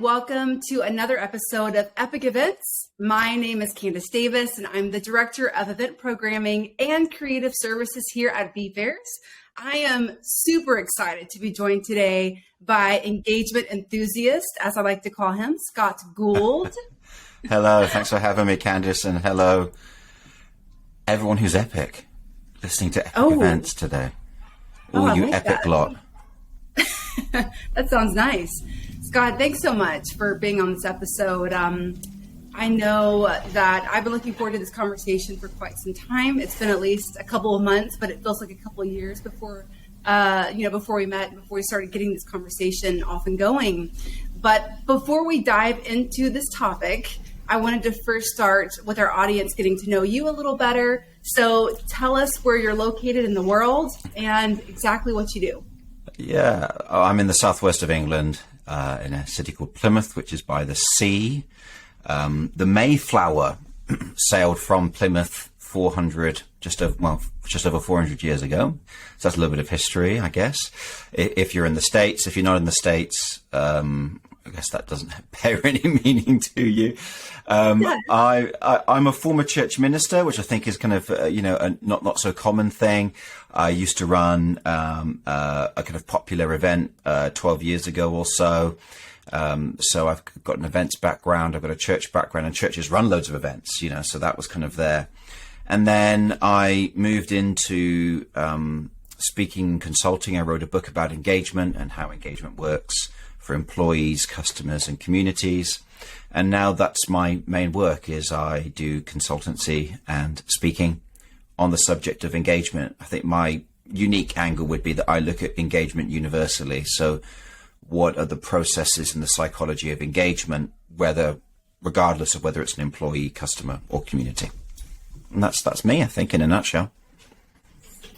Welcome to another episode of Epic Events. My name is Candace Davis, and I'm the Director of Event Programming and Creative Services here at vFairs. I am super excited to be joined today by engagement enthusiast, as I like to call him, Scott Gould. Hello, thanks for having me, Candace, and hello, everyone who's epic, listening to Epic Events today. All you like epic lot. That sounds nice. Scott, thanks so much for being on this episode. I know that I've been looking forward to this conversation for quite some time. It's been at least a couple of months, but it feels like a couple of years before we met, before we started getting this conversation off and going. But before we dive into this topic, I wanted to first start with our audience getting to know you a little better. So tell us where you're located in the world and exactly what you do. Yeah, I'm in the southwest of England. In a city called Plymouth, which is by the sea. The Mayflower sailed from Plymouth just over 400 years ago. So that's a little bit of history, I guess. If you're in the States, if you're not in the States, I guess that doesn't bear any meaning to you. I'm a former church minister, which I think is kind of, a not so common thing. I used to run a kind of popular event 12 years ago or so. So I've got an events background, I've got a church background, and churches run loads of events, so that was kind of there. And then I moved into speaking, consulting. I wrote a book about engagement and how engagement works for employees, customers, and communities. And now that's my main work, is I do consultancy and speaking on the subject of engagement. I think my unique angle would be that I look at engagement universally. So what are the processes in the psychology of engagement, regardless of whether it's an employee, customer, or community? And that's me, I think, in a nutshell.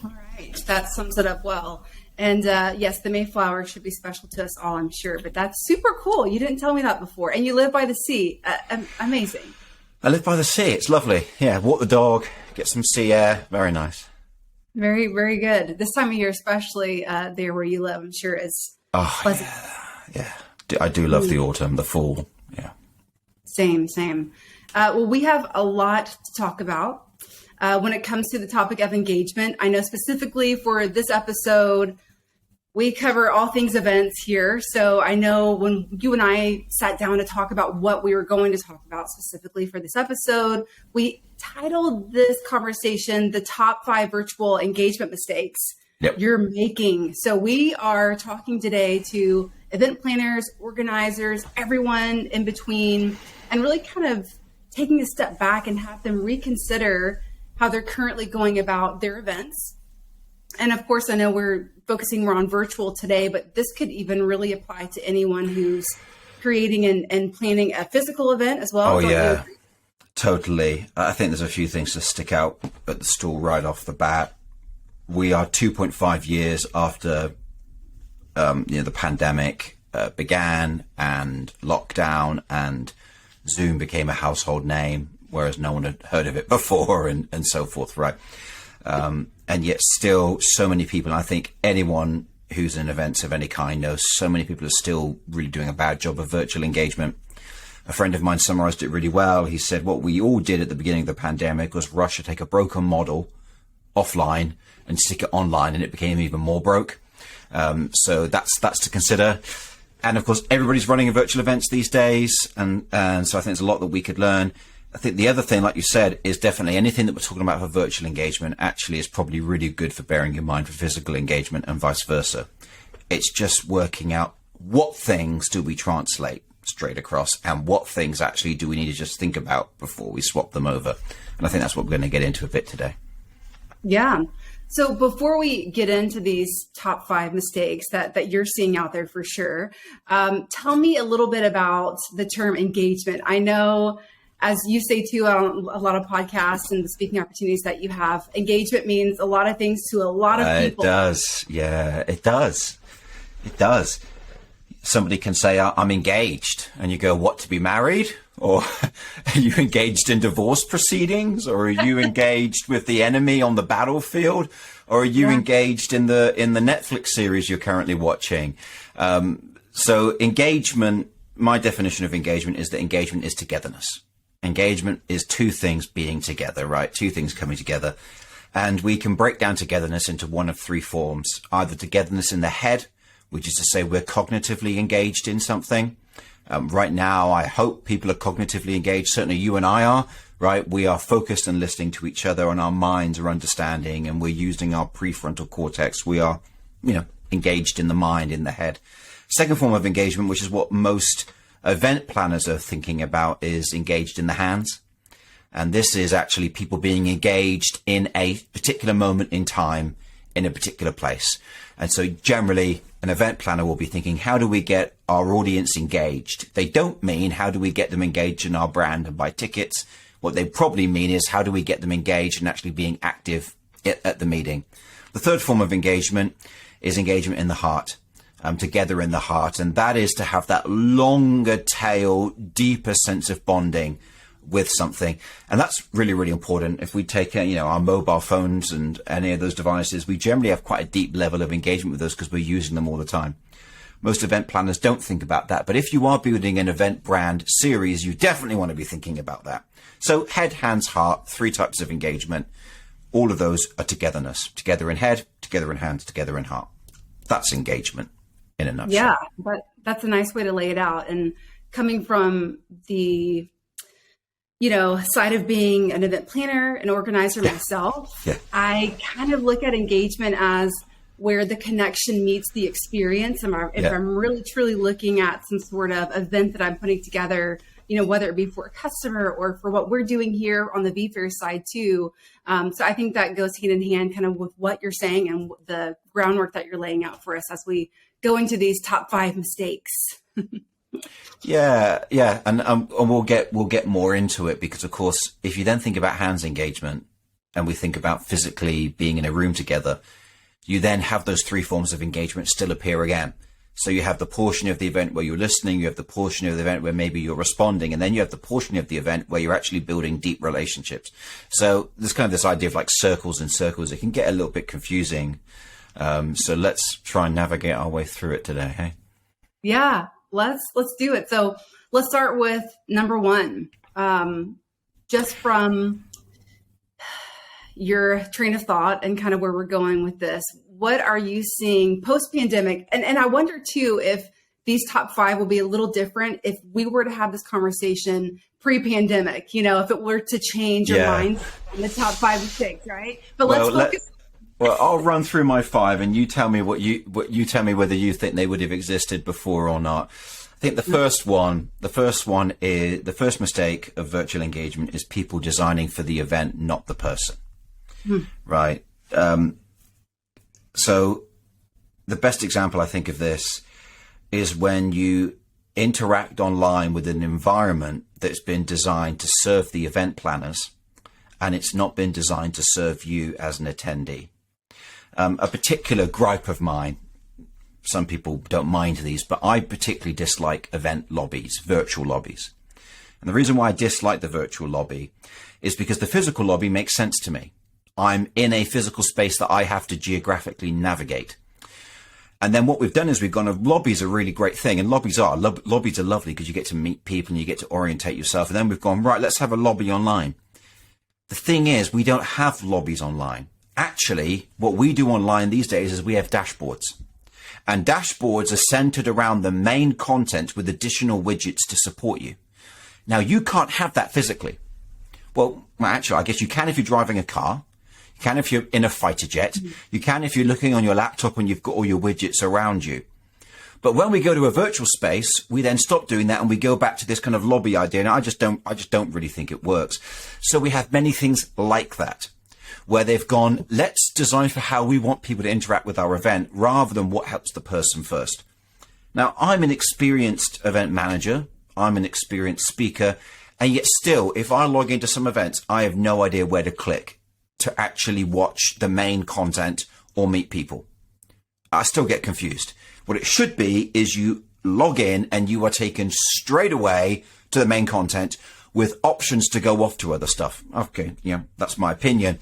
All right, that sums it up well. And yes, the Mayflower should be special to us all, I'm sure. But that's super cool. You didn't tell me that before. And you live by the sea. Amazing. I live by the sea. It's lovely. Yeah, walk the dog, get some sea air. Very nice. Very, very good. This time of year, especially there where you live, I'm sure is pleasant. Yeah. I do love the autumn, the fall. Yeah. Same. Well, we have a lot to talk about. When it comes to the topic of engagement, I know specifically for this episode, we cover all things events here. So I know when you and I sat down to talk about what we were going to talk about specifically for this episode, we titled this conversation, The Top 5 Virtual Engagement Mistakes You're Making. So we are talking today to event planners, organizers, everyone in between, and really kind of taking a step back and have them reconsider how they're currently going about their events. And of course, I know we're focusing more on virtual today, but this could even really apply to anyone who's creating and planning a physical event as well. Oh, yeah, totally. I think there's a few things to stick out at the stall right off the bat. We are 2.5 years after the pandemic began and lockdown, and Zoom became a household name, whereas no one had heard of it before, and so forth, right? And yet still so many people, and I think anyone who's in events of any kind knows so many people are still really doing a bad job of virtual engagement. A friend of mine summarized it really well. He said, what we all did at the beginning of the pandemic was rush to take a broken model offline and stick it online, and it became even more broke. So that's to consider. And of course, everybody's running virtual events these days. And so I think there's a lot that we could learn. I think the other thing, like you said, is definitely anything that we're talking about for virtual engagement actually is probably really good for bearing in mind for physical engagement and vice versa. It's just working out what things do we translate straight across and what things actually do we need to just think about before we swap them over. And I think that's what we're going to get into a bit today. Yeah. So before we get into these top 5 mistakes that you're seeing out there for sure, tell me a little bit about the term engagement. I know as you say too, on a lot of podcasts and the speaking opportunities that you have, engagement means a lot of things to a lot of people. It does. Yeah, it does. It does. Somebody can say, I'm engaged. And you go, what, to be married? Or are you engaged in divorce proceedings? Or are you engaged with the enemy on the battlefield? Or are you engaged in the Netflix series you're currently watching? So engagement, my definition of engagement is that engagement is togetherness. Engagement is two things being together, right? Two things coming together. And we can break down togetherness into one of three forms, either togetherness in the head, which is to say we're cognitively engaged in something. Right now, I hope people are cognitively engaged. Certainly you and I are, right? We are focused and listening to each other, and our minds are understanding, and we're using our prefrontal cortex. We are, engaged in the mind, in the head. Second form of engagement, which is what most event planners are thinking about, is engaged in the hands. And this is actually people being engaged in a particular moment in time, in a particular place. And so generally, an event planner will be thinking, how do we get our audience engaged? They don't mean, how do we get them engaged in our brand and buy tickets? What they probably mean is, how do we get them engaged and actually being active at the meeting? The third form of engagement is engagement in the heart, together in the heart. And that is to have that longer tail, deeper sense of bonding with something. And that's really, really important. If we take, our mobile phones and any of those devices, we generally have quite a deep level of engagement with those because we're using them all the time. Most event planners don't think about that. But if you are building an event brand series, you definitely want to be thinking about that. So head, hands, heart, three types of engagement. All of those are togetherness. Together in head, together in hands, together in heart. That's engagement in a nutshell. Yeah, but that's a nice way to lay it out. And coming from the side of being an event planner, an organizer myself, I kind of look at engagement as where the connection meets the experience. If I'm really truly looking at some sort of event that I'm putting together, whether it be for a customer or for what we're doing here on the vFairs side too. So I think that goes hand in hand kind of with what you're saying and the groundwork that you're laying out for us as we go into these top 5 mistakes. Yeah. And we'll get more into it because, of course, if you then think about hands engagement and we think about physically being in a room together, you then have those three forms of engagement still appear again. So you have the portion of the event where you're listening, you have the portion of the event where maybe you're responding, and then you have the portion of the event where you're actually building deep relationships. So there's kind of this idea of like circles and circles. It can get a little bit confusing. So let's try and navigate our way through it today. Hey? Yeah. Let's do it. So let's start with number 1. Just from your train of thought and kind of where we're going with this, what are you seeing post-pandemic? And I wonder too, if these top 5 will be a little different if we were to have this conversation pre-pandemic, if it were to change your mind in the top 5 mistakes, right? But let's focus. Well, I'll run through my 5 and you tell me what you tell me whether you think they would have existed before or not. I think the first mistake of virtual engagement is people designing for the event, not the person. Right. So the best example I think of this is when you interact online with an environment that's been designed to serve the event planners and it's not been designed to serve you as an attendee. A particular gripe of mine, some people don't mind these, but I particularly dislike event lobbies, virtual lobbies. And the reason why I dislike the virtual lobby is because the physical lobby makes sense to me. I'm in a physical space that I have to geographically navigate. And then what we've done is we've gone, lobbies are a really great thing. And lobbies are lovely because you get to meet people and you get to orientate yourself. And then we've gone, right, let's have a lobby online. The thing is, we don't have lobbies online. Actually, what we do online these days is we have dashboards. And dashboards are centered around the main content with additional widgets to support you. Now, you can't have that physically. Well, actually, I guess you can if you're driving a car. You can if you're in a fighter jet. You can if you're looking on your laptop and you've got all your widgets around you. But when we go to a virtual space, we then stop doing that and we go back to this kind of lobby idea. And I just don't really think it works. So we have many things like that, where they've gone, let's design for how we want people to interact with our event rather than what helps the person first. Now, I'm an experienced event manager. I'm an experienced speaker. And yet still, if I log into some events, I have no idea where to click to actually watch the main content or meet people. I still get confused. What it should be is you log in and you are taken straight away to the main content with options to go off to other stuff. Okay, yeah, that's my opinion.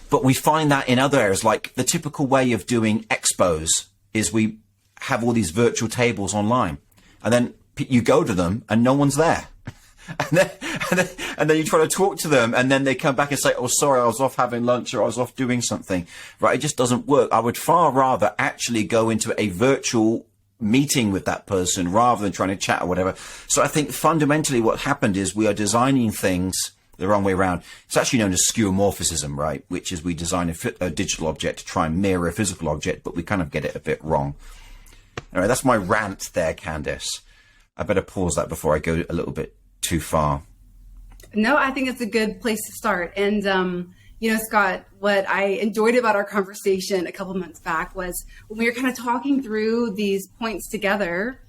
But we find that in other areas, like the typical way of doing expos is we have all these virtual tables online, and then you go to them and no one's there. And then you try to talk to them, and then they come back and say, oh, sorry, I was off having lunch, or I was off doing something. Right? It just doesn't work. I would far rather actually go into a virtual meeting with that person rather than trying to chat or whatever. So I think fundamentally what happened is we are designing things the wrong way around. It's actually known as skeuomorphism, right? Which is we design a digital object to try and mirror a physical object, but we kind of get it a bit wrong. Anyway, that's my rant there, Candice. I better pause that before I go a little bit too far. No, I think it's a good place to start. And, Scott, what I enjoyed about our conversation a couple months back was when we were kind of talking through these points together,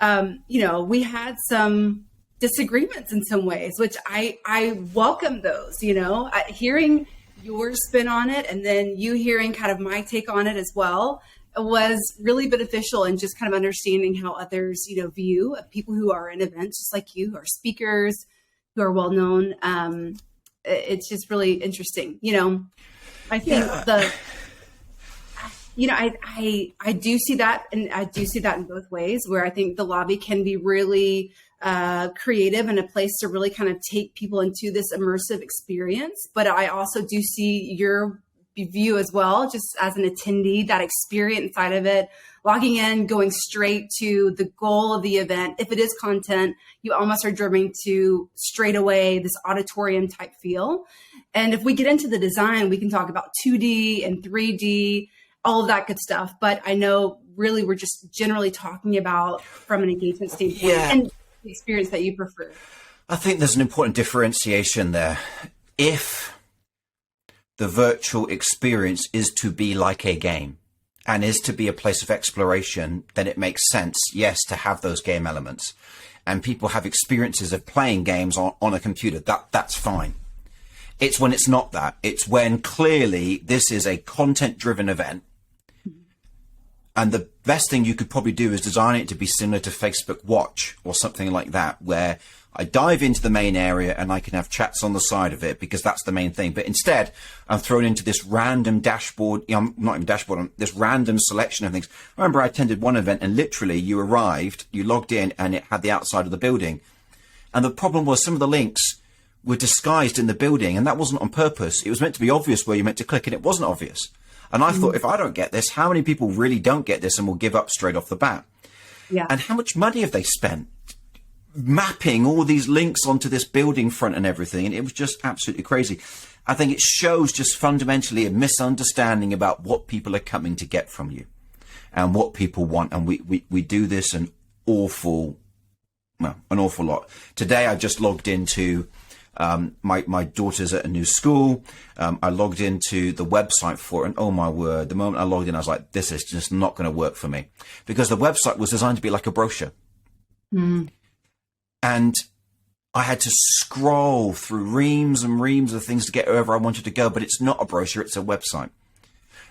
we had some disagreements in some ways, which I welcome those, hearing your spin on it and then you hearing kind of my take on it as well was really beneficial in just kind of understanding how others, view people who are in events just like you, who are speakers, who are well known. It's just really interesting. I think I do see that, and I do see that in both ways, where I think the lobby can be really creative and a place to really kind of take people into this immersive experience. But I also do see your view as well, just as an attendee, that experience side of it, logging in, going straight to the goal of the event. If it is content, you almost are driven to straight away this auditorium type feel. And if we get into the design, we can talk about 2D and 3D, all of that good stuff. But I know really we're just generally talking about from an engagement standpoint and the experience that you prefer. I think there's an important differentiation there. If the virtual experience is to be like a game and is to be a place of exploration, then it makes sense, yes, to have those game elements. And people have experiences of playing games on a computer. That's fine. It's when it's not that. It's when clearly this is a content-driven event. And the best thing you could probably do is design it to be similar to Facebook Watch or something like that, where I dive into the main area and I can have chats on the side of it because that's the main thing. But instead, I'm thrown into this random dashboard, not even dashboard, this random selection of things. I remember I attended one event and literally you arrived, you logged in and it had the outside of the building. And the problem was some of the links were disguised in the building, and that wasn't on purpose. It was meant to be obvious where you meant to click and it wasn't obvious. And I thought, if I don't get this, how many people really don't get this and will give up straight off the bat? Yeah. And how much money have they spent mapping all these links onto this building front and everything? And it was just absolutely crazy. I think it shows just fundamentally a misunderstanding about what people are coming to get from you and what people want. And we do this an awful lot. Today, I just logged into my daughter's at a new school. I logged into the website for it, and oh my word, the moment I logged in, I was like, this is just not going to work for me, because the website was designed to be like a brochure. And I had to scroll through reams and reams of things to get wherever I wanted to go, but it's not a brochure, it's a website.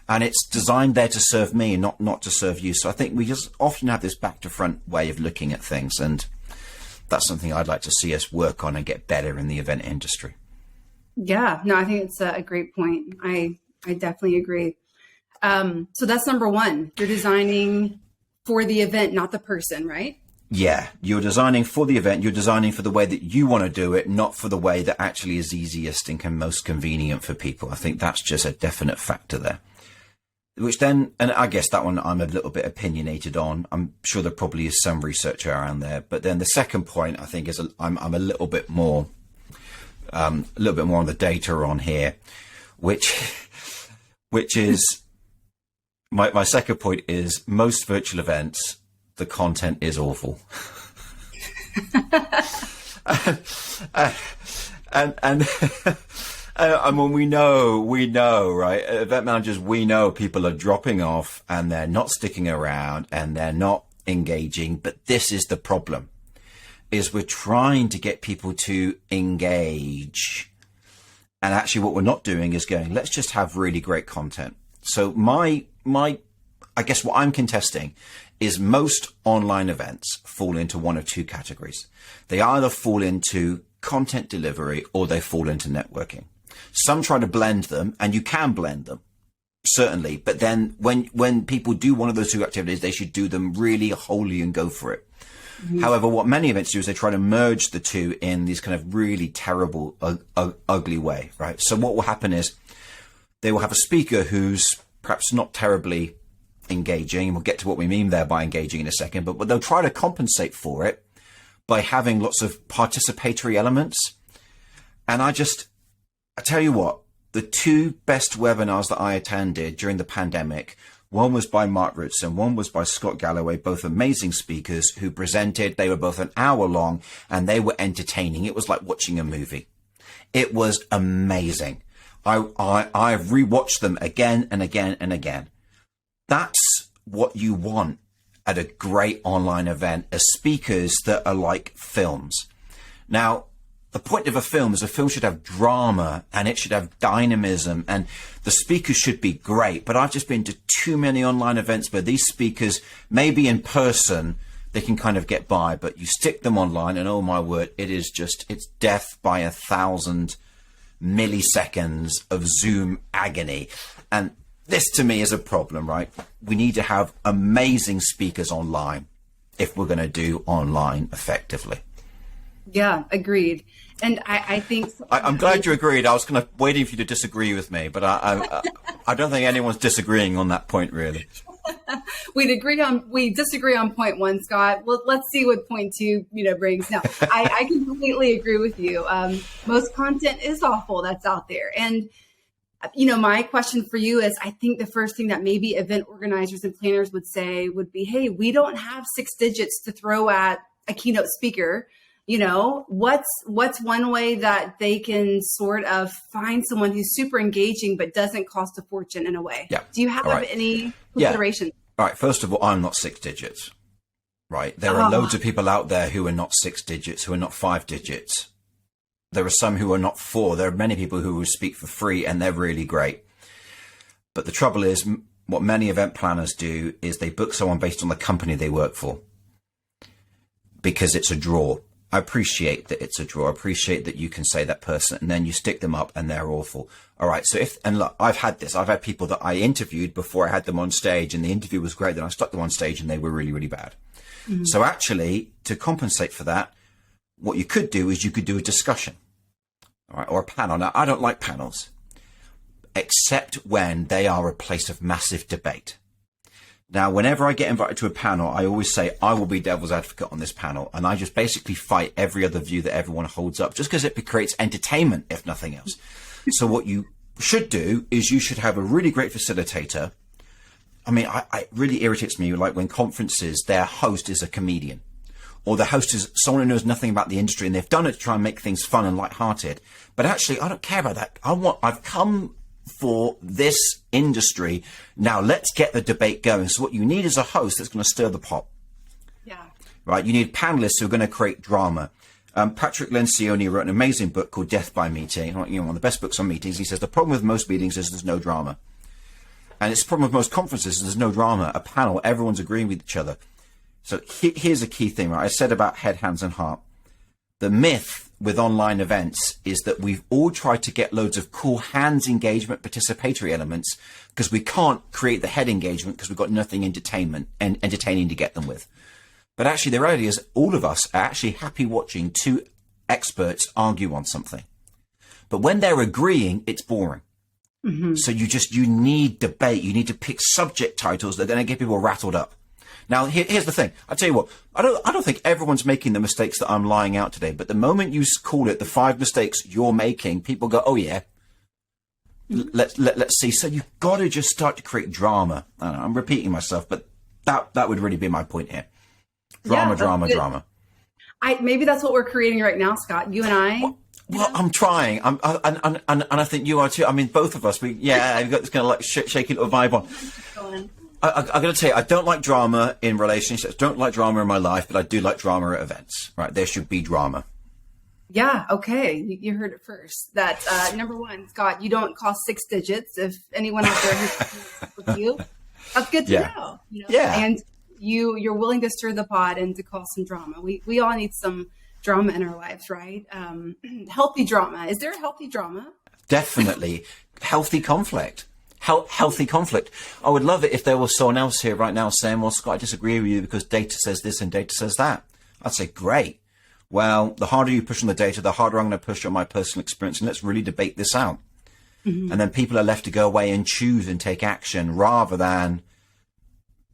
And it's designed there to serve me, not to serve you. So I think we just often have this back to front way of looking at things, and that's something I'd like to see us work on and get better in the event industry. Yeah, no, I think it's a great point. I definitely agree. So that's number one. You're designing for the event, not the person, right? Yeah, you're designing for the event. You're designing for the way that you want to do it, not for the way that actually is easiest and most convenient for people. I think that's just a definite factor there. Which then, and I guess that one I'm a little bit opinionated on. I'm sure there probably is some research around there. But then the second point, I think, is I'm a little bit more on the data on here, which is my second point is most virtual events, the content is awful. and I mean, we know, right? Event managers, we know people are dropping off and they're not sticking around and they're not engaging, but this is the problem. is we're trying to get people to engage. And actually what we're not doing is going, let's just have really great content. So I guess what I'm contesting is most online events fall into one of two categories. They either fall into content delivery or they fall into networking. Some try to blend them, and you can blend them, certainly. But then when people do one of those two activities, they should do them really wholly and go for it. Mm-hmm. However, what many events do is they try to merge the two in this kind of really terrible, ugly way, right? So what will happen is they will have a speaker who's perhaps not terribly engaging, and we'll get to what we mean there by engaging in a second, but they'll try to compensate for it by having lots of participatory elements. And I tell you what, the two best webinars that I attended during the pandemic, one was by Mark Ritson, one was by Scott Galloway, both amazing speakers who presented. They were both an hour long and they were entertaining. It was like watching a movie. It was amazing. I've rewatched them again and again and again. That's what you want at a great online event, as speakers that are like films. Now, the point of a film is a film should have drama and it should have dynamism and the speakers should be great. But I've just been to too many online events where these speakers, maybe in person, they can kind of get by, but you stick them online and oh my word, it's death by 1,000 milliseconds of Zoom agony. And this to me is a problem, right? We need to have amazing speakers online if we're going to do online effectively. Yeah, agreed. And I think I'm glad you agreed. I was kind of waiting for you to disagree with me, but I don't think anyone's disagreeing on that point, really. We disagree on point one, Scott. Well, let's see what point two, brings. No, I completely agree with you. Most content is awful that's out there. And, my question for you is, I think the first thing that maybe event organizers and planners would say would be, hey, we don't have 6 digits to throw at a keynote speaker. What's one way that they can sort of find someone who's super engaging but doesn't cost a fortune in a way? Yeah. Do you have any considerations? Yeah. All right. First of all, I'm not 6 digits, right? There are loads of people out there who are not 6 digits, who are not 5 digits. There are some who are not 4. There are many people who will speak for free and they're really great. But the trouble is, what many event planners do is they book someone based on the company they work for because it's a draw. I appreciate that it's a draw. I appreciate that you can say that person and then you stick them up and they're awful. All right. So look, I've had this. I've had people that I interviewed before I had them on stage and the interview was great. Then I stuck them on stage and they were really, really bad. Mm-hmm. So actually, to compensate for that, what you could do is you could do a discussion, all right, or a panel. Now, I don't like panels, except when they are a place of massive debate. Now, whenever I get invited to a panel, I always say, I will be devil's advocate on this panel. And I just basically fight every other view that everyone holds up, just because it creates entertainment, if nothing else. So what you should do is you should have a really great facilitator. I mean, it really irritates me, like when conferences, their host is a comedian. Or the host is someone who knows nothing about the industry and they've done it to try and make things fun and lighthearted. But actually, I don't care about that. I've come for this industry. Now let's get the debate going. So what you need is a host that's going to stir the pot. Yeah. Right. You need panelists who are going to create drama. Patrick Lencioni wrote an amazing book called Death by Meeting. One of the best books on meetings. He says the problem with most meetings is there's no drama. And it's the problem with most conferences is there's no drama. A panel, everyone's agreeing with each other. So here's a key thing, right? I said about head, hands, and heart. The myth with online events is that we've all tried to get loads of cool hands engagement, participatory elements, because we can't create the head engagement because we've got nothing entertaining to get them with. But actually, the reality is all of us are actually happy watching two experts argue on something. But when they're agreeing, it's boring. Mm-hmm. So you need debate. You need to pick subject titles that are going to get people rattled up. Now, here's the thing. I'll tell you what, I don't think everyone's making the mistakes that I'm lying out today. But the moment you call it the 5 mistakes you're making, people go, oh, yeah, let's see. So you've got to just start to create drama. I don't know, I'm repeating myself, but that would really be my point here. Drama. Maybe that's what we're creating right now, Scott. You and I. Well, I'm trying. And I think you are too. I mean, both of us, we've got this kind of like shaky little vibe on. I got to tell you, I don't like drama in relationships. Don't like drama in my life, but I do like drama at events. Right? There should be drama. Yeah. Okay. You heard it first. That number one, Scott, you don't cost 6 digits. If anyone out there who's with you, that's good to know. Yeah. And you're willing to stir the pot and to cause some drama. We all need some drama in our lives, right? Healthy drama. Is there a healthy drama? Definitely. Healthy conflict. Healthy conflict. I would love it if there was someone else here right now saying, well, Scott, I disagree with you because data says this and data says that. I'd say, great. Well, the harder you push on the data, the harder I'm going to push on my personal experience. And let's really debate this out. Mm-hmm. And then people are left to go away and choose and take action rather than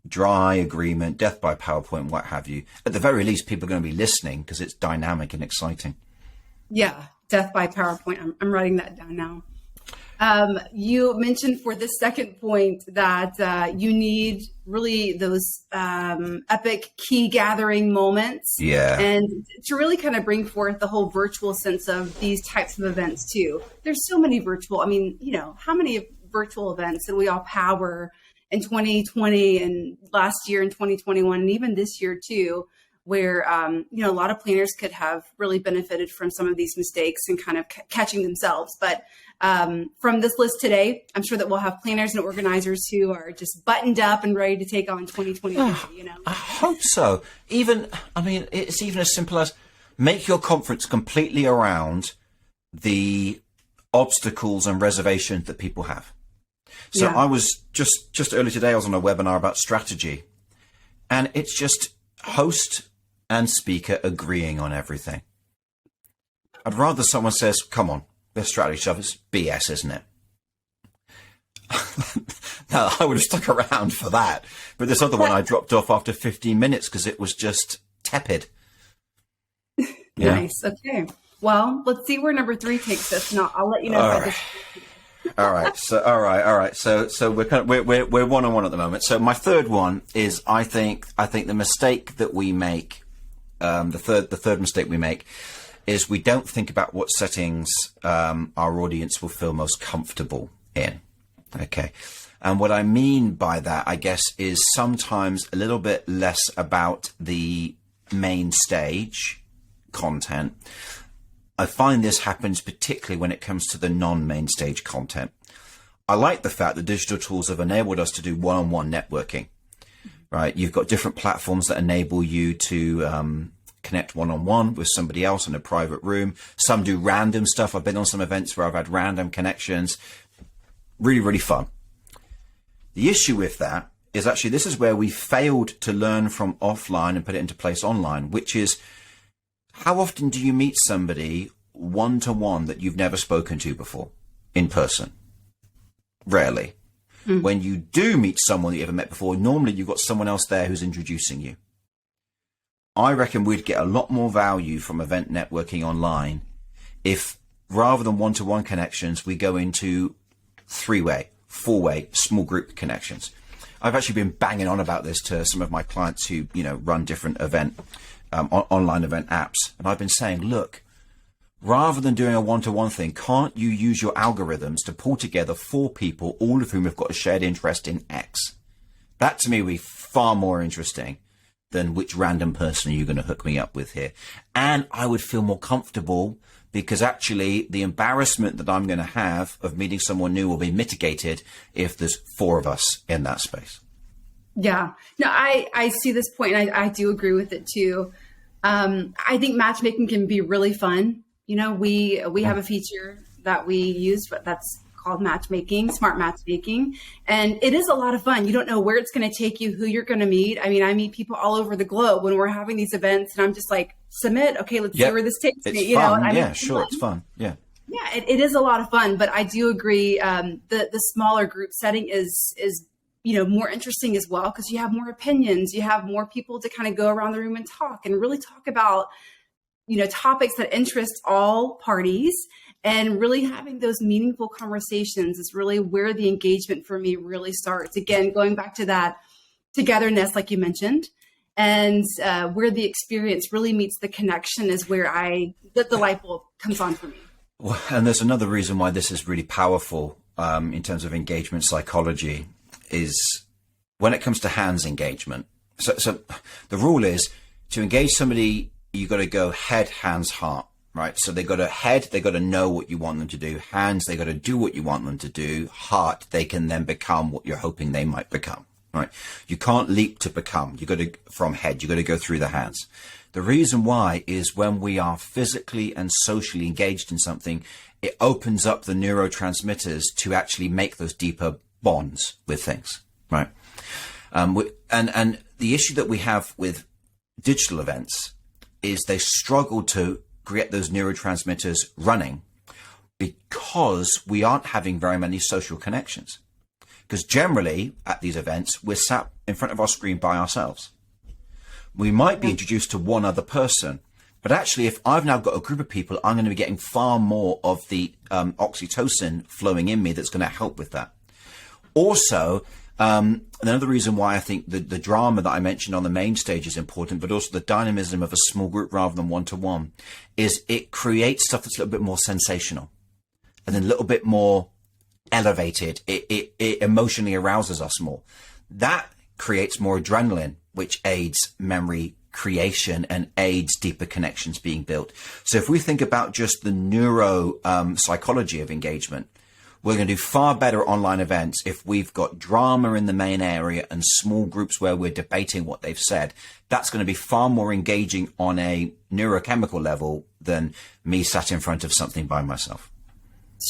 dry agreement, death by PowerPoint, what have you. At the very least, people are going to be listening because it's dynamic and exciting. Yeah, death by PowerPoint. I'm writing that down now. You mentioned for this second point that you need really those epic key gathering moments. Yeah. And to really kind of bring forth the whole virtual sense of these types of events too. There's so many virtual. I mean, how many virtual events did we all power in 2020 and last year in 2021 and even this year too, where, a lot of planners could have really benefited from some of these mistakes and kind of catching themselves. But from this list today, I'm sure that we'll have planners and organizers who are just buttoned up and ready to take on 2023, I hope so. It's even as simple as make your conference completely around the obstacles and reservations that people have. So I was just earlier today, I was on a webinar about strategy, and it's just host and speaker agreeing on everything. I'd rather someone says, come on, there's strategy stuff. It's BS, isn't it? No, I would have stuck around for that. But this other one I dropped off after 15 minutes because it was just tepid. Yeah. Nice. Okay. Well, let's see where number 3 takes us. No, I'll let you know if I just... All right. So we're one-on-one at the moment. So my third one is I think the mistake that we make, the third mistake we make is we don't think about what settings our audience will feel most comfortable in. Okay. And what I mean by that, I guess, is sometimes a little bit less about the main stage content. I find this happens particularly when it comes to the non-main stage content. I like the fact that digital tools have enabled us to do one-on-one networking, right? You've got different platforms that enable you to connect one-on-one with somebody else in a private room. Some do random stuff. I've been on some events where I've had random connections. Really, really fun. The issue with that is actually this is where we failed to learn from offline and put it into place online, which is how often do you meet somebody one-to-one that you've never spoken to before in person? Rarely. When you do meet someone that you haven't met before, normally you've got someone else there who's introducing you. I reckon we'd get a lot more value from event networking online if rather than one-to-one connections, we go into 3-way, 4-way, small group connections. I've actually been banging on about this to some of my clients who, run different event online event apps. And I've been saying, look, rather than doing a one-to-one thing, can't you use your algorithms to pull together 4 people, all of whom have got a shared interest in X? That to me would be far more interesting than which random person are you going to hook me up with here. And I would feel more comfortable because actually the embarrassment that I'm going to have of meeting someone new will be mitigated if there's 4 of us in that space. Yeah, no, I see this point and I do agree with it too. I think matchmaking can be really fun. We have a feature that we use, but that's called matchmaking, smart matchmaking. And it is a lot of fun. You don't know where it's going to take you, who you're going to meet. I mean, I meet people all over the globe when we're having these events and I'm just like, submit. Okay, let's see where this takes me. It's fun. It's fun. Yeah. Yeah, it is a lot of fun, but I do agree. The smaller group setting is more interesting as well, because you have more opinions, you have more people to kind of go around the room and talk and really talk about, topics that interest all parties, and really having those meaningful conversations is really where the engagement for me really starts. Again, going back to that togetherness, like you mentioned, and where the experience really meets the connection is where the light bulb comes on for me. Well, and there's another reason why this is really powerful in terms of engagement psychology is when it comes to hands engagement, so the rule is to engage somebody, you got to go head, hands, heart, right? So they got to head, they got to know what you want them to do. Hands, they got to do what you want them to do. Heart, they can then become what you're hoping they might become, right? You can't leap to become. You got to, from head, you got to go through the hands. The reason why is when we are physically and socially engaged in something, it opens up the neurotransmitters to actually make those deeper bonds with things, right? And the issue that we have with digital events is they struggle to get those neurotransmitters running because we aren't having very many social connections. Because generally at these events, we're sat in front of our screen by ourselves. We might be introduced to one other person, but actually if I've now got a group of people, I'm going to be getting far more of the oxytocin flowing in me that's going to help with that. Also, another reason why I think the drama that I mentioned on the main stage is important, but also the dynamism of a small group rather than one-to-one, is it creates stuff that's a little bit more sensational and then a little bit more elevated. It emotionally arouses us more. That creates more adrenaline, which aids memory creation and aids deeper connections being built. So if we think about just the neuro psychology of engagement, we're going to do far better online events if we've got drama in the main area and small groups where we're debating what they've said. That's going to be far more engaging on a neurochemical level than me sat in front of something by myself.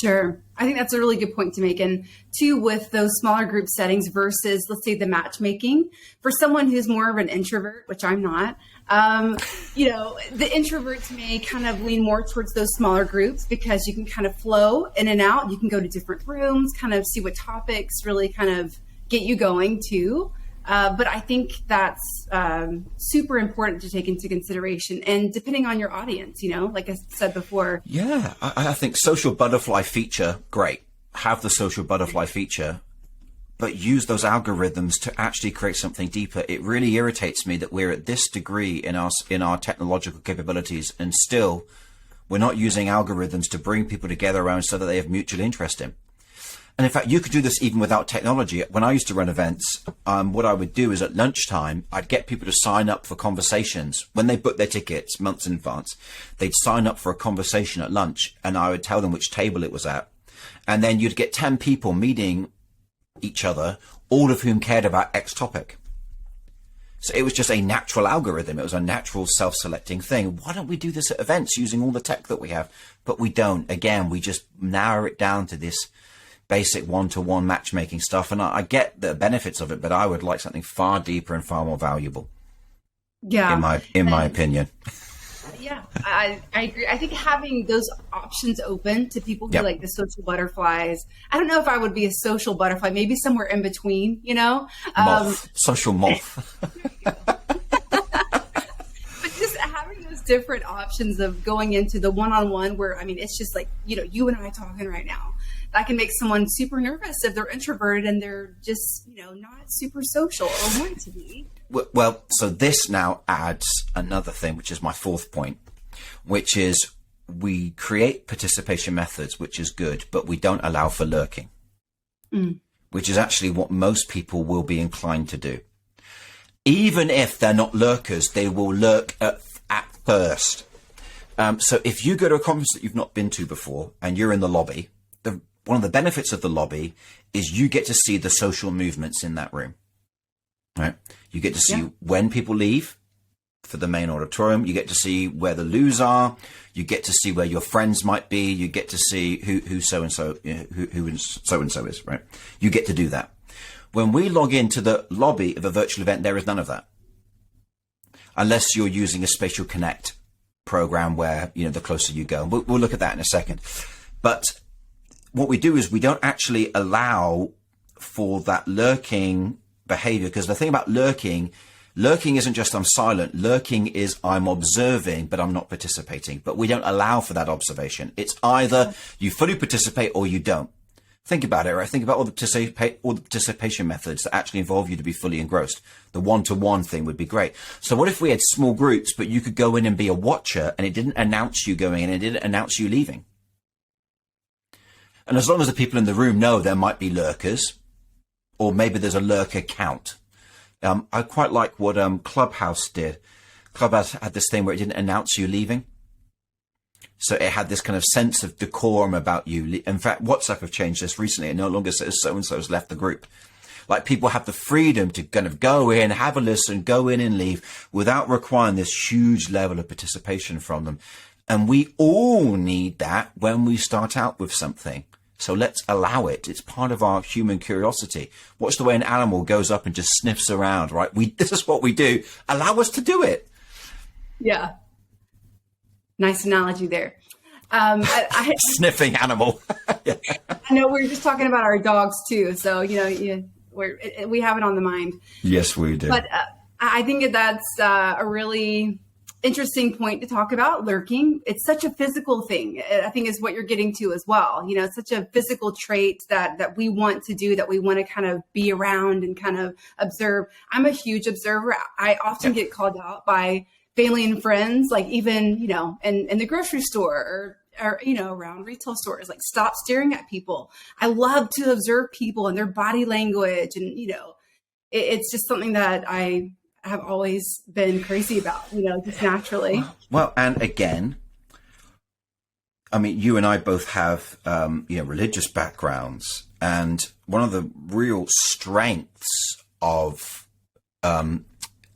Sure. I think that's a really good point to make. And too, with those smaller group settings versus, let's say, the matchmaking, for someone who's more of an introvert, which I'm not, the introverts may kind of lean more towards those smaller groups because you can kind of flow in and out. You can go to different rooms, kind of see what topics really kind of get you going too. But I think that's super important to take into consideration. And depending on your audience, like I said before. Yeah, I think social butterfly feature, great. Have the social butterfly feature, but use those algorithms to actually create something deeper. It really irritates me that we're at this degree in our technological capabilities and still we're not using algorithms to bring people together around so that they have mutual interest in. And in fact, you could do this even without technology. When I used to run events, what I would do is at lunchtime, I'd get people to sign up for conversations. When they booked their tickets months in advance, they'd sign up for a conversation at lunch and I would tell them which table it was at. And then you'd get 10 people meeting each other, all of whom cared about X topic. So it was just a natural algorithm. It was a natural self-selecting thing. Why don't we do this at events using all the tech that we have? But we don't. Again, we just narrow it down to this basic one-to-one matchmaking stuff. And I get the benefits of it, but I would like something far deeper and far more valuable. Yeah. In my opinion. Yeah, I agree. I think having those options open to people who like the social butterflies. I don't know if I would be a social butterfly, maybe somewhere in between, Moth. Social moth. But just having those different options of going into the one-on-one where, it's just like, you and I talking right now. That can make someone super nervous if they're introverted and they're just, not super social or want to be. Well, so this now adds another thing, which is my fourth point, which is we create participation methods, which is good, but we don't allow for lurking, which is actually what most people will be inclined to do. Even if they're not lurkers, they will lurk at first. So if you go to a conference that you've not been to before and you're in the lobby, one of the benefits of the lobby is you get to see the social movements in that room, right? You get to see when people leave for the main auditorium. You get to see where the loos are. You get to see where your friends might be. You get to see who so-and-so, who so-and-so is, right? You get to do that. When we log into the lobby of a virtual event, there is none of that. Unless you're using a Spatial Connect program where, the closer you go. We'll look at that in a second. But what we do is we don't actually allow for that lurking behavior, because the thing about lurking isn't just I'm silent. Lurking is I'm observing, but I'm not participating. But we don't allow for that observation. It's either you fully participate or you don't. Think about it, right? Think about all the participation methods that actually involve you to be fully engrossed. The one-to-one thing would be great. So what if we had small groups, but you could go in and be a watcher and it didn't announce you going in and it didn't announce you leaving? And as long as the people in the room know there might be lurkers, or maybe there's a lurker count, I quite like what Clubhouse did. Clubhouse had this thing where it didn't announce you leaving. So it had this kind of sense of decorum about you. In fact, WhatsApp have changed this recently. It no longer says so-and-so has left the group. Like, people have the freedom to kind of go in, have a listen, go in and leave without requiring this huge level of participation from them. And we all need that when we start out with something. So let's allow it. It's part of our human curiosity. Watch the way an animal goes up and just sniffs around, right? This is what we do. Allow us to do it. Yeah. Nice analogy there. Sniffing animal. Yeah. I know we were just talking about our dogs too. So, we have it on the mind. Yes, we do. But I think that's a really interesting point to talk about, lurking. It's such a physical thing, I think, is what you're getting to as well. It's such a physical trait that we want to do, that we want to kind of be around and kind of observe. I'm a huge observer. I often get called out by family and friends, like even, in the grocery store or around retail stores, like, stop staring at people. I love to observe people and their body language. And, it's just something that I have always been crazy about, just naturally. Well, and again, I mean, you and I both have, religious backgrounds. And one of the real strengths of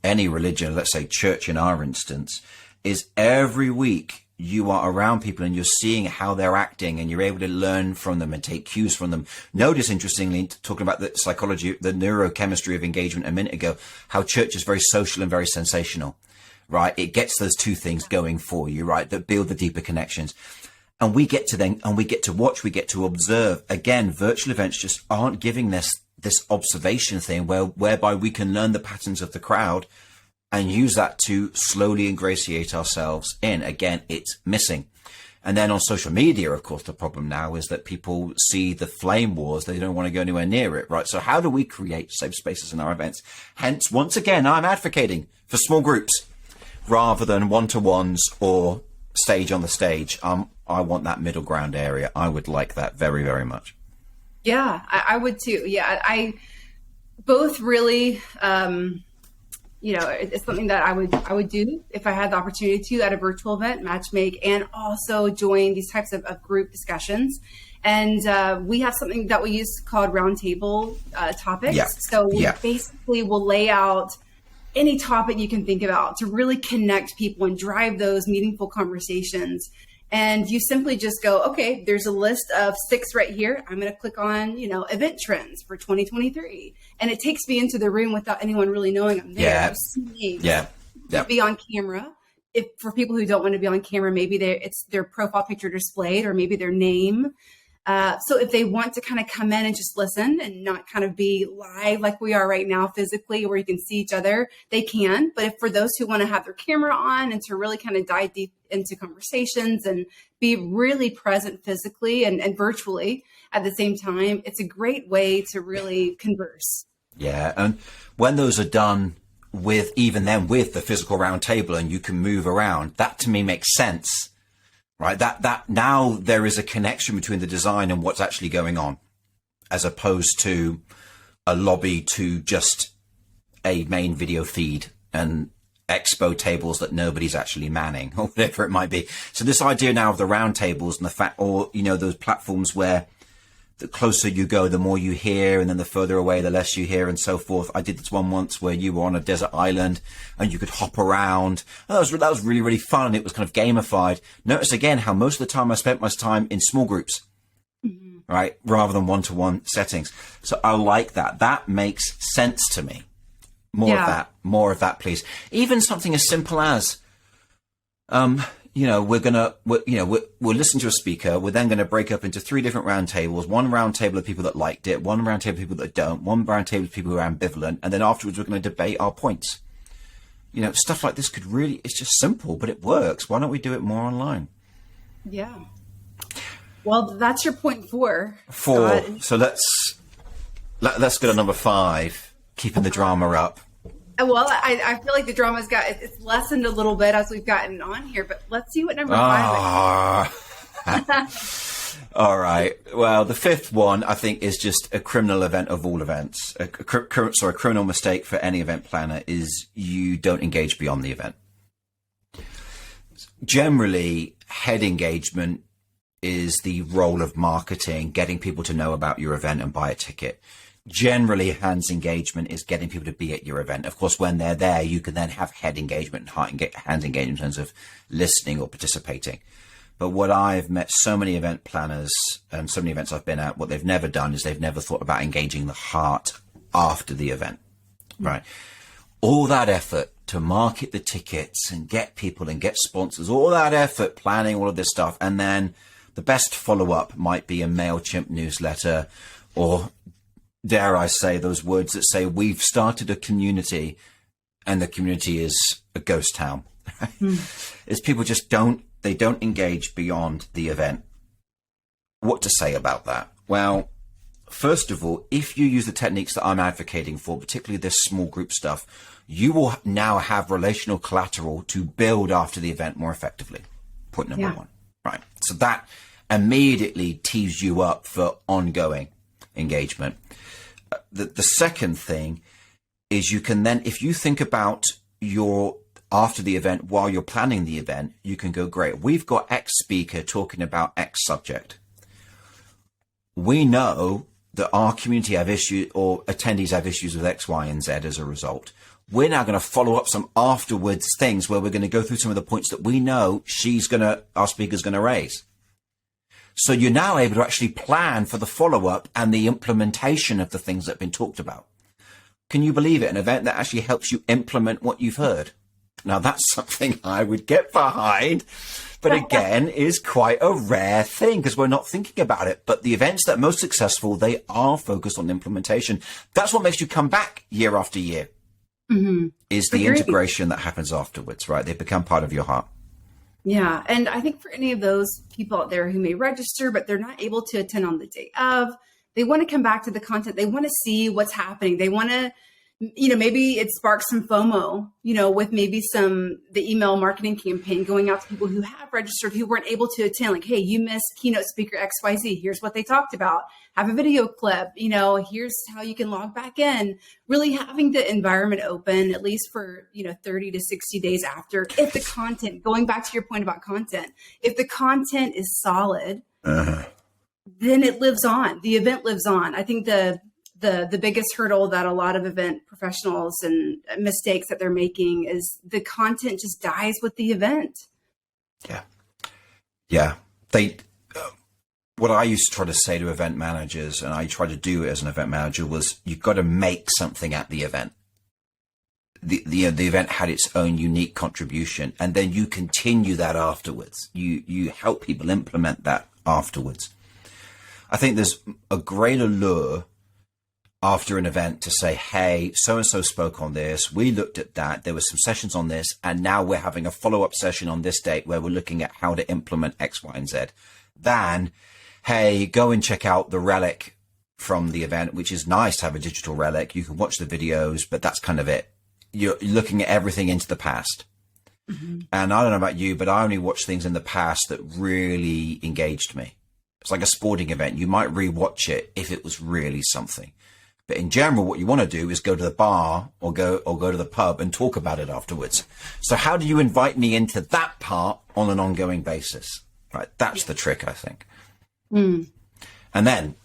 any religion, let's say church in our instance, is every week you are around people and you're seeing how they're acting and you're able to learn from them and take cues from them. Notice, interestingly, talking about the psychology, the neurochemistry of engagement a minute ago, how church is very social and very sensational, right? It gets those two things going for you, right? That build the deeper connections. And we get to watch, we get to observe. Again, virtual events just aren't giving this observation thing whereby we can learn the patterns of the crowd and use that to slowly ingratiate ourselves in. Again, it's missing. And then on social media, of course, the problem now is that people see the flame wars. They don't want to go anywhere near it, right? So how do we create safe spaces in our events? Hence, once again, I'm advocating for small groups rather than one-to-ones or stage on the stage. I want that middle ground area. I would like that very, very much. Yeah, I would too. Yeah, I both really, it's something that I would do if I had the opportunity to at a virtual event, matchmake, and also join these types of group discussions. And we have something that we use called roundtable topics. Yeah. So we basically will lay out any topic you can think about to really connect people and drive those meaningful conversations. And you simply just go, okay, there's a list of 6 right here. I'm going to click on, event trends for 2023. And it takes me into the room without anyone really knowing I'm there. Yeah. Be on camera. If for people who don't want to be on camera, maybe it's their profile picture displayed or maybe their name. So if they want to kind of come in and just listen and not kind of be live like we are right now physically, where you can see each other, they can. But if for those who want to have their camera on and to really kind of dive deep into conversations and be really present physically and virtually at the same time, it's a great way to really converse. Yeah. And when those are done with the physical round table and you can move around, that to me makes sense. Right, that now there is a connection between the design and what's actually going on, as opposed to a lobby to just a main video feed and expo tables that nobody's actually manning or whatever it might be. So this idea now of the round tables and the fact, or those platforms where the closer you go, the more you hear, and then the further away, the less you hear, and so forth. I did this one once where you were on a desert island and you could hop around. That was really, really fun. It was kind of gamified. Notice again how most of the time I spent my time in small groups, right, rather than one-to-one settings. So I like that. That makes sense to me. More of that, please. Even something as simple as, we'll listen to a speaker. We're then going to break up into 3 different round tables. One round table of people that liked it, one round table of people that don't, one round table of people who are ambivalent, and then afterwards we're going to debate our points. Stuff like this it's just simple, but it works. Why don't we do it more online? Yeah. Well, that's your point 4. 4. So let's go to number 5, keeping the drama up. Well, I feel like the drama's it's lessened a little bit as we've gotten on here, but let's see what number 5 is. All right. Well, the fifth one, I think, is just a criminal event of all events. A criminal mistake for any event planner is you don't engage beyond the event. Generally, head engagement is the role of marketing, getting people to know about your event and buy a ticket. Generally, hands engagement is getting people to be at your event. Of course, when they're there, you can then have head engagement and hands engagement in terms of listening or participating. But what I've met so many event planners and so many events I've been at, what they've never done is they've never thought about engaging the heart after the event, right? All that effort to market the tickets and get people and get sponsors, all that effort planning all of this stuff. And then the best follow-up might be a MailChimp newsletter, or dare I say those words that say, we've started a community and the community is a ghost town. Is people just don't engage beyond the event. What to say about that? Well, first of all, if you use the techniques that I'm advocating for, particularly this small group stuff, you will now have relational collateral to build after the event more effectively. Point number one, right? So that immediately tees you up for ongoing engagement. The second thing is you can then, if you think about your after the event, while you're planning the event, you can go, great, we've got X speaker talking about X subject. We know that our community have issues, or attendees have issues with X, Y, and Z as a result. We're now going to follow up some afterwards things where we're going to go through some of the points that we know our speaker's going to raise. So you're now able to actually plan for the follow-up and the implementation of the things that have been talked about. Can you believe it? An event that actually helps you implement what you've heard. Now, that's something I would get behind, but again, is quite a rare thing because we're not thinking about it. But the events that are most successful, they are focused on implementation. That's what makes you come back year after year, is the integration that happens afterwards, right? They become part of your heart. Yeah. And I think for any of those people out there who may register, but they're not able to attend on the day of, they want to come back to the content. They want to see what's happening. They want to, maybe it sparks some FOMO, with maybe the email marketing campaign going out to people who have registered, who weren't able to attend. Like, hey, you missed keynote speaker XYZ. Here's what they talked about. Have a video clip. Here's how you can log back in. Really having the environment open, at least for, 30 to 60 days after. If the content, going back to your point about content, if the content is solid, then it lives on. The event lives on. I think the biggest hurdle that a lot of event professionals and mistakes that they're making is the content just dies with the event. Yeah. What I used to try to say to event managers, and I tried to do it as an event manager, was you've got to make something at the event. The event had its own unique contribution, and then you continue that afterwards. You help people implement that afterwards. I think there's a great allure after an event to say, hey, so-and-so spoke on this. We looked at that. There were some sessions on this. And now we're having a follow-up session on this date where we're looking at how to implement X, Y, and Z. Then, hey, go and check out the relic from the event, which is nice to have a digital relic. You can watch the videos, but that's kind of it. You're looking at everything into the past. And I don't know about you, but I only watch things in the past that really engaged me. It's like a sporting event. You might rewatch it if it was really something. But in general, what you want to do is go to the bar or go to the pub and talk about it afterwards. So how do you invite me into that part on an ongoing basis? Right. That's the trick, I think. And then,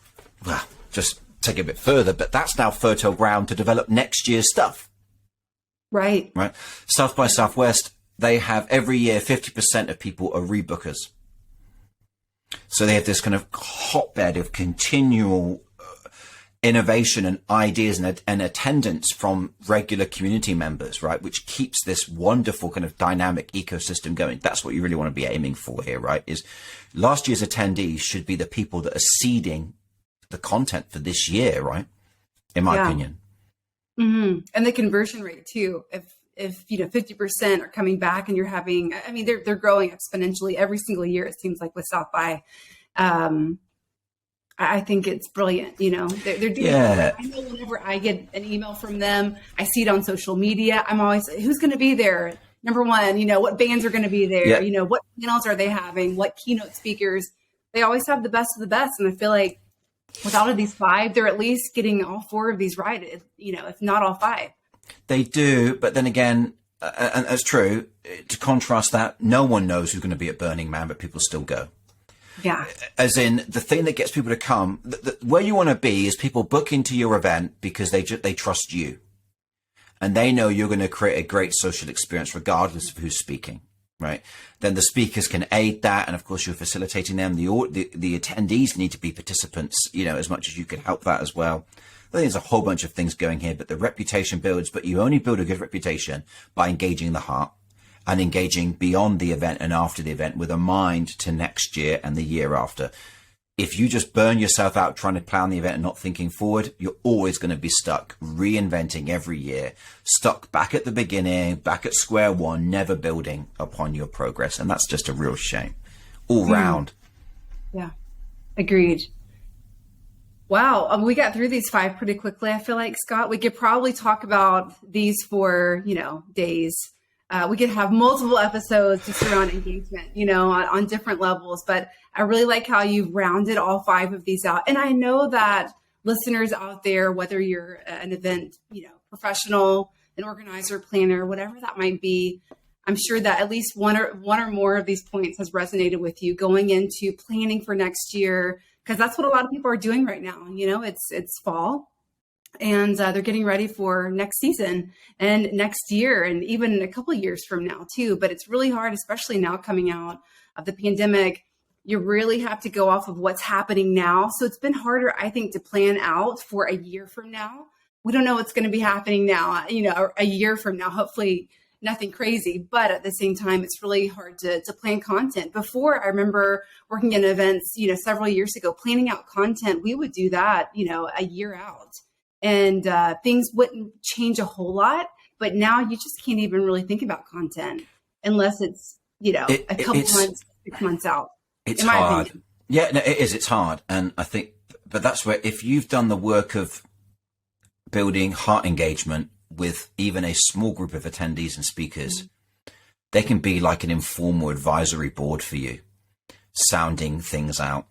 well, just take it a bit further, but that's now fertile ground to develop next year's stuff. Right. South by Southwest, they have every year 50% of people are rebookers. So they have this kind of hotbed of continual innovation and ideas and attendance from regular community members, right? Which keeps this wonderful kind of dynamic ecosystem going. That's what you really want to be aiming for here, right? Is last year's attendees should be the people that are seeding the content for this year, right? In my opinion. And the conversion rate too. If 50% are coming back and you're having, they're growing exponentially every single year. It seems like with South by, I think it's brilliant. They're doing that. I know whenever I get an email from them, I see it on social media. I'm always, who's going to be there? Number one, what bands are going to be there? What panels are they having? What keynote speakers? they always have the best of the best. And I feel like with all of these 5, they're at least getting all 4 of these right, if not all 5. They do, but then again, and that's true, to contrast that, no one knows who's going to be at Burning Man, but people still go. Yeah. As in, the thing that gets people to come, where you want to be is people book into your event because they trust you. And they know you're going to create a great social experience regardless of who's speaking, right? Then the speakers can aid that. And of course, you're facilitating them. The attendees need to be participants, as much as you can help that as well. I think there's a whole bunch of things going here, but the reputation builds, but you only build a good reputation by engaging the heart and engaging beyond the event and after the event with a mind to next year and the year after. If you just burn yourself out trying to plan the event and not thinking forward, you're always going to be stuck reinventing every year, stuck back at the beginning, back at square one, never building upon your progress. And that's just a real shame all round. Yeah, agreed. Wow. We got through these 5 pretty quickly. I feel like, Scott, we could probably talk about these for, days. We could have multiple episodes just around engagement, on different levels. But I really like how you've rounded all 5 of these out. And I know that listeners out there, whether you're an event, professional, an organizer, planner, whatever that might be, I'm sure that at least one or more of these points has resonated with you going into planning for next year, because that's what a lot of people are doing right now. It's fall. And they're getting ready for next season and next year and even a couple of years from now too. But it's really hard, especially now coming out of the pandemic. You really have to go off of what's happening now. So it's been harder, I think, to plan out for a year from now. We don't know what's going to be happening now, a year from now, hopefully nothing crazy. But at the same time, it's really hard to plan content. Before, I remember working in events, several years ago, planning out content. We would do that, a year out. And things wouldn't change a whole lot, but now you just can't even really think about content unless it's, a couple months, 6 months out. It's hard. Opinion. Yeah, no, it is. It's hard. And I think, but that's where, if you've done the work of building heart engagement with even a small group of attendees and speakers, they can be like an informal advisory board for you, sounding things out.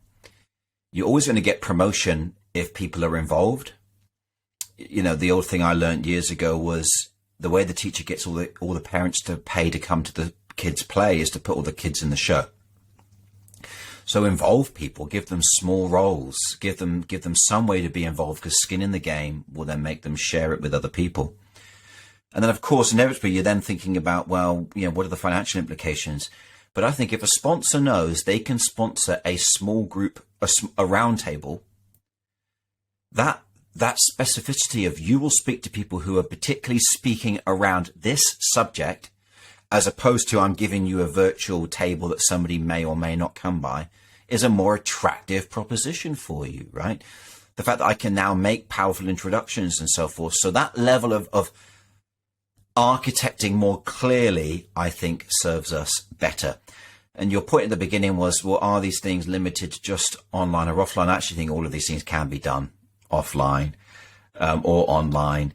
You're always going to get promotion if people are involved. The old thing I learned years ago was the way the teacher gets all the parents to pay to come to the kids' play is to put all the kids in the show. So involve people, give them small roles, give them some way to be involved, because skin in the game will then make them share it with other people. And then, of course, inevitably, you're then thinking about, well, what are the financial implications? But I think if a sponsor knows they can sponsor a small group, a round table, that specificity of you will speak to people who are particularly speaking around this subject, as opposed to I'm giving you a virtual table that somebody may or may not come by, is a more attractive proposition for you, right? The fact that I can now make powerful introductions and so forth. So that level of architecting more clearly, I think, serves us better. And your point at the beginning was, well, are these things limited to just online or offline? I actually think all of these things can be done offline or online.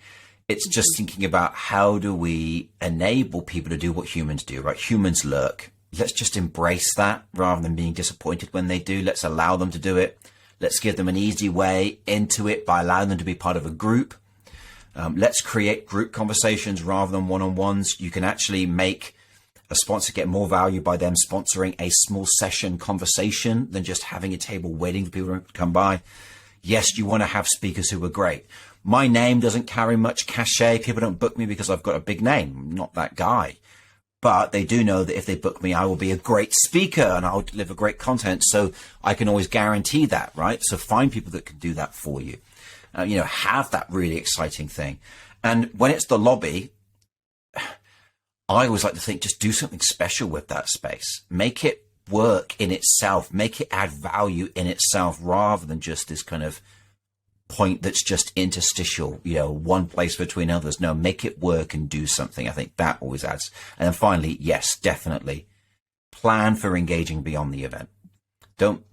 It's just thinking about how do we enable people to do what humans do, right? Humans lurk. Let's just embrace that rather than being disappointed when they do. Let's allow them to do it. Let's give them an easy way into it by allowing them to be part of a group. Let's create group conversations rather than one-on-ones. You can actually make a sponsor get more value by them sponsoring a small session conversation than just having a table waiting for people to come by. Yes, you want to have speakers who are great. My name doesn't carry much cachet. People don't book me because I've got a big name. I'm not that guy. But they do know that if they book me, I will be a great speaker and I'll deliver great content. So I can always guarantee that, right? So find people that can do that for you. Have that really exciting thing. And when it's the lobby, I always like to think, just do something special with that space. Make it work in itself. Make it add value in itself rather than just this kind of point that's just interstitial, one place between others. No, make it work and do something. I think that always adds. And then finally, yes, definitely plan for engaging beyond the event. Don't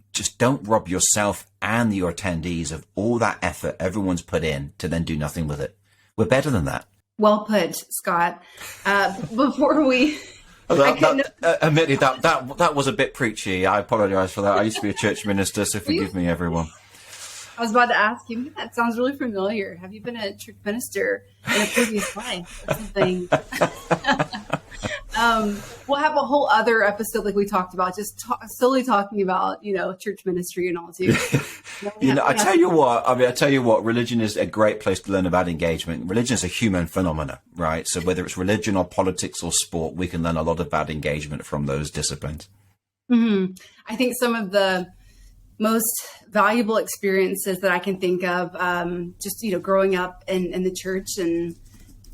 rob yourself and your attendees of all that effort everyone's put in to then do nothing with it. We're better than that. Well put, Scott. Before we Admittedly, that was a bit preachy. I apologise for that. I used to be a church minister, so forgive me, everyone. I was about to ask you, that sounds really familiar. Have you been a church minister in a previous life or something? We'll have a whole other episode like we talked about, just solely talking about, church ministry and all too. I tell you what, religion is a great place to learn about engagement. Religion is a human phenomenon, right? So whether it's religion or politics or sport, we can learn a lot about engagement from those disciplines. Mm-hmm. I think some of the most valuable experiences that I can think of, just, growing up in the church, and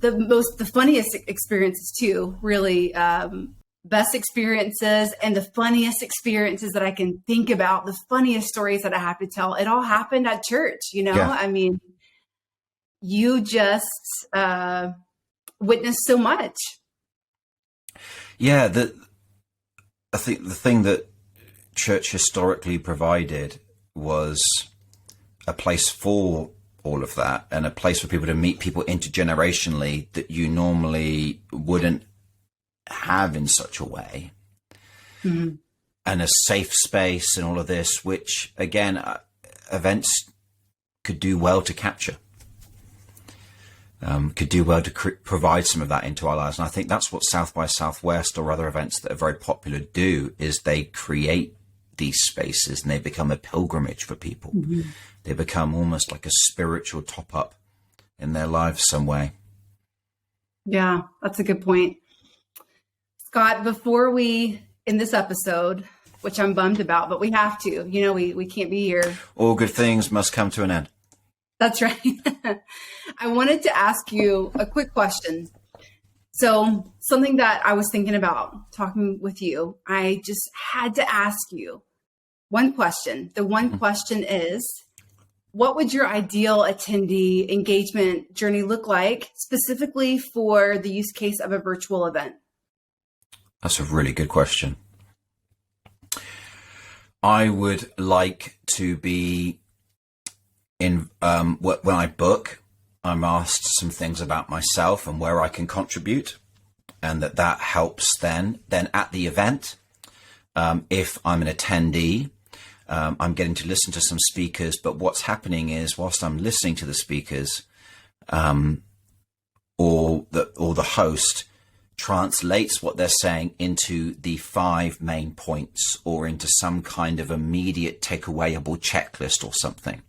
the funniest experiences too, really, best experiences and the funniest experiences that I can think about, the funniest stories that I have to tell. It all happened at church, Yeah. I mean, you just witnessed so much. Yeah. I think the thing that church historically provided was a place for all of that, and a place for people to meet people intergenerationally that you normally wouldn't have in such a way. Mm-hmm. And a safe space and all of this, which again, events could do well to capture, could do well to provide some of that into our lives. And I think that's what South by Southwest or other events that are very popular do, is they create these spaces and they become a pilgrimage for people. Mm-hmm. They become almost like a spiritual top up in their lives some way. Yeah, that's a good point. Scott, before we end this episode, which I'm bummed about, but we have to, we can't be here. All good things must come to an end. That's right. I wanted to ask you a quick question. So something that I was thinking about talking with you, I just had to ask you one question. The one question is, what would your ideal attendee engagement journey look like, specifically for the use case of a virtual event? That's a really good question. I would like to be in, when I book, I'm asked some things about myself and where I can contribute, and that helps then at the event. If I'm an attendee, I'm getting to listen to some speakers, but what's happening is whilst I'm listening to the speakers, or the host translates what they're saying into the 5 main points or into some kind of immediate takeawayable checklist or something,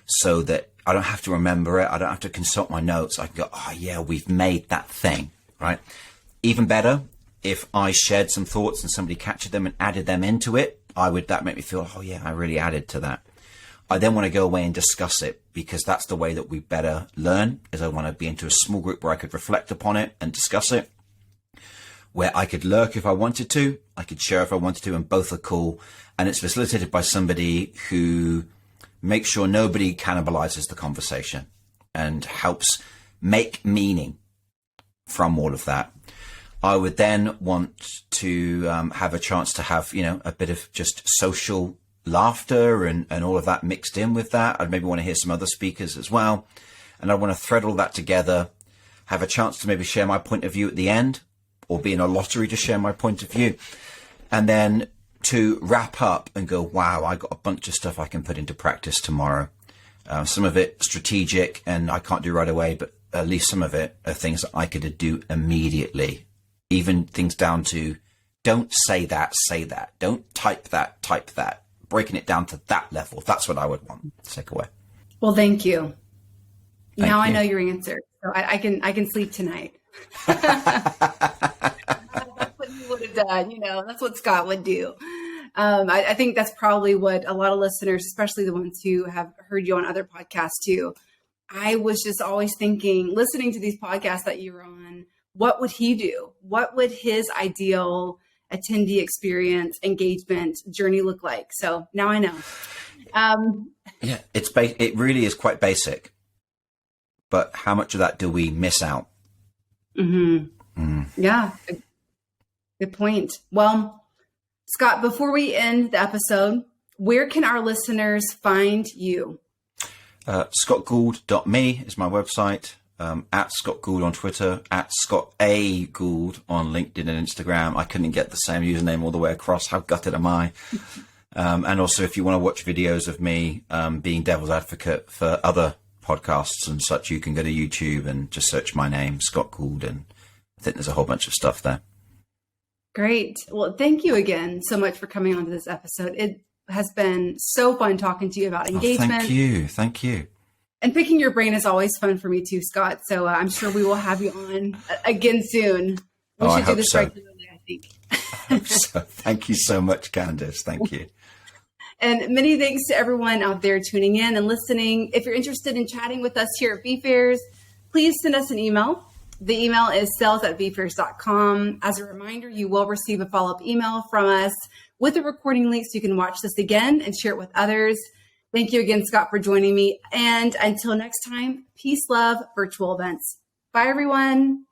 so that I don't have to remember it. I don't have to consult my notes. I can go, oh yeah, we've made that thing, right? Even better, if I shared some thoughts and somebody captured them and added them into it, that make me feel, oh yeah, I really added to that. I then want to go away and discuss it, because that's the way that we better learn, is I want to be into a small group where I could reflect upon it and discuss it, where I could lurk if I wanted to, I could share if I wanted to, and both are cool. And it's facilitated by somebody who makes sure nobody cannibalizes the conversation and helps make meaning from all of that. I would then want to have a chance to have, a bit of just social laughter and all of that mixed in with that. I'd maybe want to hear some other speakers as well. And I want to thread all that together, have a chance to maybe share my point of view at the end, or be in a lottery to share my point of view. And then to wrap up and go, wow, I got a bunch of stuff I can put into practice tomorrow. Some of it strategic and I can't do right away, but at least some of it are things that I could do immediately. Even things down to, don't say that, say that. Don't type that, type that. Breaking it down to that level. That's what I would want to take away. Well, thank you. Now I know your answer. So I can sleep tonight. That's what you would have done. That's what Scott would do. I think that's probably what a lot of listeners, especially the ones who have heard you on other podcasts too. I was just always thinking, listening to these podcasts that you're on, what would he do? What would his ideal attendee experience, engagement journey look like? So now I know. Yeah, it really is quite basic, but how much of that do we miss out? Mm-hmm. Yeah, good point. Well, Scott, before we end the episode, where can our listeners find you? scottgould.me is my website. at Scott Gould on Twitter, at Scott A. Gould on LinkedIn and Instagram. I couldn't get the same username all the way across. How gutted am I? And also, if you want to watch videos of me being devil's advocate for other podcasts and such, you can go to YouTube and just search my name, Scott Gould, and I think there's a whole bunch of stuff there. Great. Well, thank you again so much for coming on to this episode. It has been so fun talking to you about engagement. Thank you. And picking your brain is always fun for me too, Scott. So I'm sure we will have you on again soon. We should do this regularly, I think. I hope so. Thank you so much, Candace. Thank you. And many thanks to everyone out there tuning in and listening. If you're interested in chatting with us here at vFairs, please send us an email. The email is sales@vfairs.com. As a reminder, you will receive a follow-up email from us with a recording link so you can watch this again and share it with others. Thank you again, Scott, for joining me. And until next time, peace, love, virtual events. Bye, everyone.